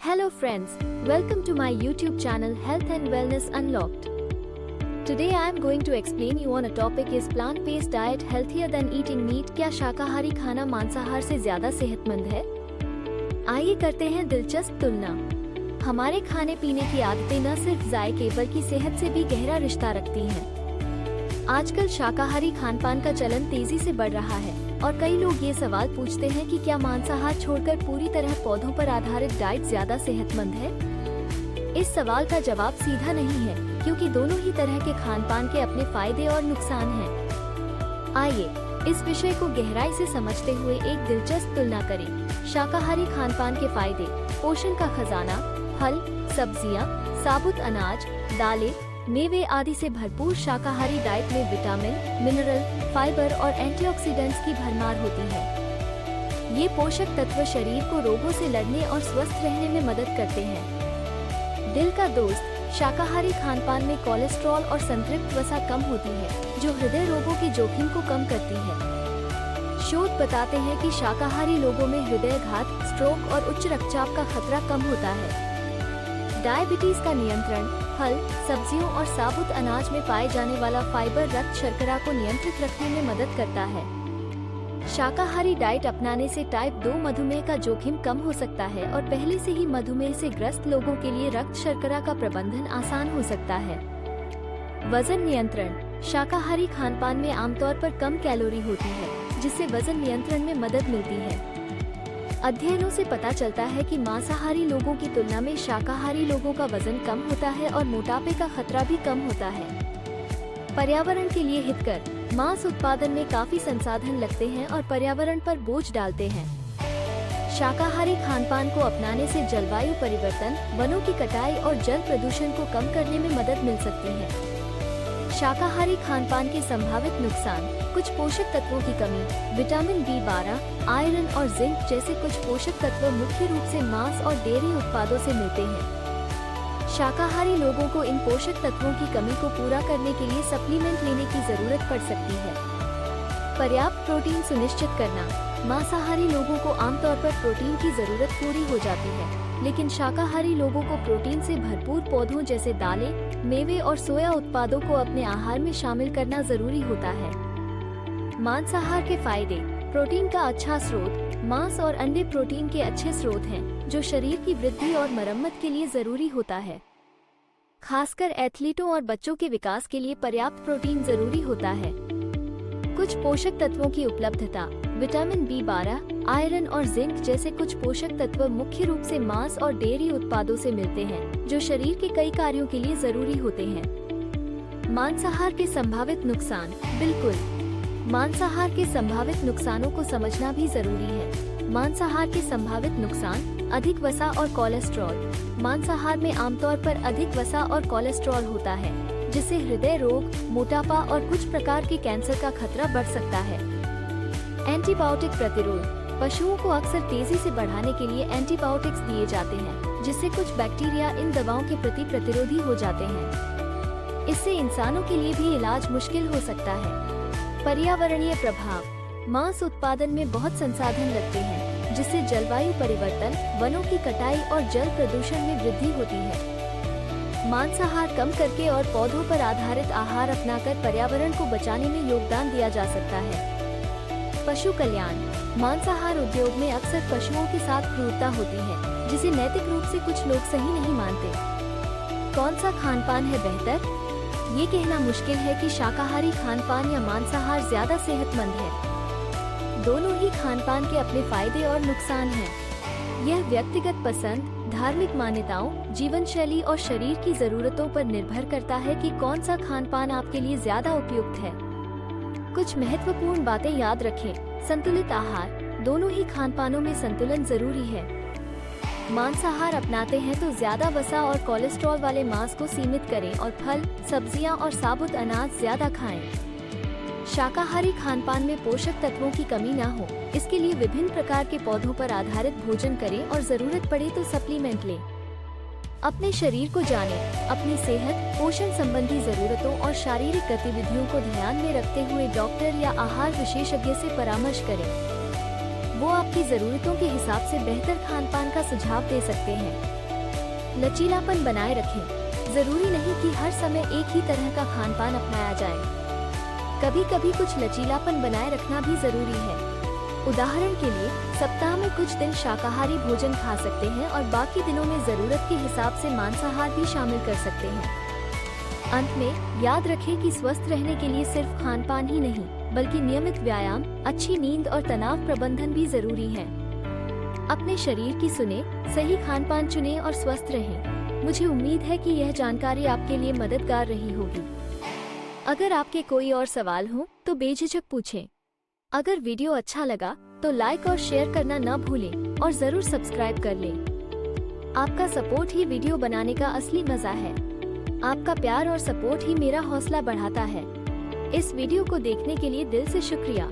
Hello friends, welcome to my YouTube channel Health and Wellness Unlocked. Today I am going to explain you on a topic is plant-based diet healthier than eating meat? क्या शाकाहारी खाना मांसाहार से ज्यादा सेहतमंद है? आइए करते हैं दिलचस्प तुलना। हमारे खाने पीने की आदतें न सिर्फ जायके बल्कि सेहत से भी गहरा रिश्ता रखती हैं। आजकल शाकाहारी खानपान का चलन तेजी से बढ़ रहा है और कई लोग ये सवाल पूछते हैं कि क्या मांसाहार छोड़कर पूरी तरह पौधों पर आधारित डाइट ज्यादा सेहतमंद है? इस सवाल का जवाब सीधा नहीं है, क्योंकि दोनों ही तरह के खानपान के अपने फायदे और नुकसान हैं। आइए इस विषय को गहराई से समझते हुए एक दिलचस्प तुलना करें। शाकाहारी खानपान के फायदे: पोषण का खजाना, फल, सब्जियां, साबुत अनाज, दालें, मेवे आदि से भरपूर शाकाहारी डाइट में विटामिन, मिनरल, फाइबर और एंटीऑक्सीडेंट्स की भरमार होती है। ये पोषक तत्व शरीर को रोगों से लड़ने और स्वस्थ रहने में मदद करते हैं। दिल का दोस्त: शाकाहारी खानपान में कोलेस्ट्रॉल और संतृप्त वसा कम होती है, जो हृदय रोगों के जोखिम को कम करती है। शोध बताते हैं कि शाकाहारी लोगों में हृदयघात, स्ट्रोक और उच्च रक्तचाप का खतरा कम होता है। डायबिटीज का नियंत्रण: फल, सब्जियों और साबुत अनाज में पाए जाने वाला फाइबर रक्त शर्करा को नियंत्रित रखने में मदद करता है। शाकाहारी डाइट अपनाने से टाइप 2 मधुमेह का जोखिम कम हो सकता है और पहले से ही मधुमेह से ग्रस्त लोगों के लिए रक्त शर्करा का प्रबंधन आसान हो सकता है। वजन नियंत्रण: शाकाहारी खानपान में आमतौर पर कम कैलोरी होती है, जिससे वजन नियंत्रण में मदद मिलती है। अध्ययनों से पता चलता है कि मांसाहारी लोगों की तुलना में शाकाहारी लोगों का वजन कम होता है और मोटापे का खतरा भी कम होता है। पर्यावरण के लिए हितकर: मांस उत्पादन में काफी संसाधन लगते हैं और पर्यावरण पर बोझ डालते हैं। शाकाहारी खानपान को अपनाने से जलवायु परिवर्तन, वनों की कटाई और जल प्रदूषण को कम करने में मदद मिल सकती है। शाकाहारी खानपान के संभावित नुकसान: कुछ पोषक तत्वों की कमी, विटामिन B12, आयरन और जिंक जैसे कुछ पोषक तत्व मुख्य रूप से मांस और डेयरी उत्पादों से मिलते हैं। शाकाहारी लोगों को इन पोषक तत्वों की कमी को पूरा करने के लिए सप्लीमेंट लेने की जरूरत पड़ सकती है। पर्याप्त प्रोटीन सुनिश्चित करना: मांसाहारी लोगों को आमतौर पर प्रोटीन की जरूरत पूरी हो जाती है, लेकिन शाकाहारी लोगों को प्रोटीन से भरपूर पौधों जैसे दालें, मेवे और सोया उत्पादों को अपने आहार में शामिल करना जरूरी होता है। मांसाहार के फायदे: प्रोटीन का अच्छा स्रोत: मांस और अंडे प्रोटीन के अच्छे स्रोत हैं, जो शरीर की वृद्धि और मरम्मत के लिए जरूरी होता है। खासकर एथलीटों और बच्चों के विकास के लिए पर्याप्त प्रोटीन जरूरी होता है। कुछ पोषक तत्वों की उपलब्धता: विटामिन B12, आयरन और जिंक जैसे कुछ पोषक तत्व मुख्य रूप से मांस और डेयरी उत्पादों से मिलते हैं, जो शरीर के कई कार्यों के लिए जरूरी होते हैं। मांसाहार के संभावित नुकसान: बिल्कुल, मांसाहार के संभावित नुकसानों को समझना भी जरूरी है। मांसाहार के संभावित नुकसान: अधिक वसा और कोलेस्ट्रॉल: मांसाहार में आमतौर पर अधिक वसा और कोलेस्ट्रॉल होता है, जिससे हृदय रोग, मोटापा और कुछ प्रकार के कैंसर का खतरा बढ़ सकता है। एंटीबायोटिक प्रतिरोध: पशुओं को अक्सर तेजी से बढ़ाने के लिए एंटीबायोटिक्स दिए जाते हैं, जिससे कुछ बैक्टीरिया इन दवाओं के प्रति प्रतिरोधी हो जाते हैं। इससे इंसानों के लिए भी इलाज मुश्किल हो सकता है। पर्यावरणीय प्रभाव: मांस उत्पादन में बहुत संसाधन लगते हैं, जिससे जलवायु परिवर्तन, वनों की कटाई और जल प्रदूषण में वृद्धि होती है। मांसाहार कम करके और पौधों पर आधारित आहार अपनाकर पर्यावरण को बचाने में योगदान दिया जा सकता है। पशु कल्याण: मांसाहार उद्योग में अक्सर पशुओं के साथ क्रूरता होती है, जिसे नैतिक रूप से कुछ लोग सही नहीं मानते। कौन सा खानपान है बेहतर? ये कहना मुश्किल है कि शाकाहारी खानपान या मांसाहार ज्यादा सेहतमंद है। दोनों ही खानपान के अपने फायदे और नुकसान हैं। यह व्यक्तिगत पसंद, धार्मिक मान्यताओं, जीवन शैली और शरीर की जरूरतों पर निर्भर करता है कि कौन सा खानपान आपके लिए ज्यादा उपयुक्त है। कुछ महत्वपूर्ण बातें याद रखें। संतुलित आहार: दोनों ही खानपानों में संतुलन जरूरी है। मांसाहार अपनाते हैं तो ज्यादा वसा और कोलेस्ट्रॉल वाले मांस को सीमित करें और फल, सब्जियां और साबुत अनाज ज्यादा खाएं। शाकाहारी खानपान में पोषक तत्वों की कमी न हो, इसके लिए विभिन्न प्रकार के पौधों पर आधारित भोजन करें और जरूरत पड़े तो सप्लीमेंट लें। अपने शरीर को जानें। अपनी सेहत, पोषण संबंधी जरूरतों और शारीरिक गतिविधियों को ध्यान में रखते हुए डॉक्टर या आहार विशेषज्ञ से परामर्श करें। वो आपकी जरूरतों के हिसाब से बेहतर खानपान का सुझाव दे सकते हैं। लचीलापन बनाए रखें। जरूरी नहीं कि हर समय एक ही तरह का खान पान अपनाया जाए। कभी कभी कुछ लचीलापन बनाए रखना भी जरूरी है। उदाहरण के लिए सप्ताह में कुछ दिन शाकाहारी भोजन खा सकते हैं और बाकी दिनों में जरूरत के हिसाब से मांसाहार भी शामिल कर सकते हैं। अंत में याद रखें कि स्वस्थ रहने के लिए सिर्फ खान पान ही नहीं, बल्कि नियमित व्यायाम, अच्छी नींद और तनाव प्रबंधन भी जरूरी है। अपने शरीर की सुने, सही खान पान चुनें और स्वस्थ रहें। मुझे उम्मीद है कि यह जानकारी आपके लिए मददगार रही होगी। अगर आपके कोई और सवाल हो तो बेझिझक पूछें। अगर वीडियो अच्छा लगा तो लाइक और शेयर करना न भूलें और जरूर सब्सक्राइब कर लें। आपका सपोर्ट ही वीडियो बनाने का असली मजा है। आपका प्यार और सपोर्ट ही मेरा हौसला बढ़ाता है। इस वीडियो को देखने के लिए दिल से शुक्रिया।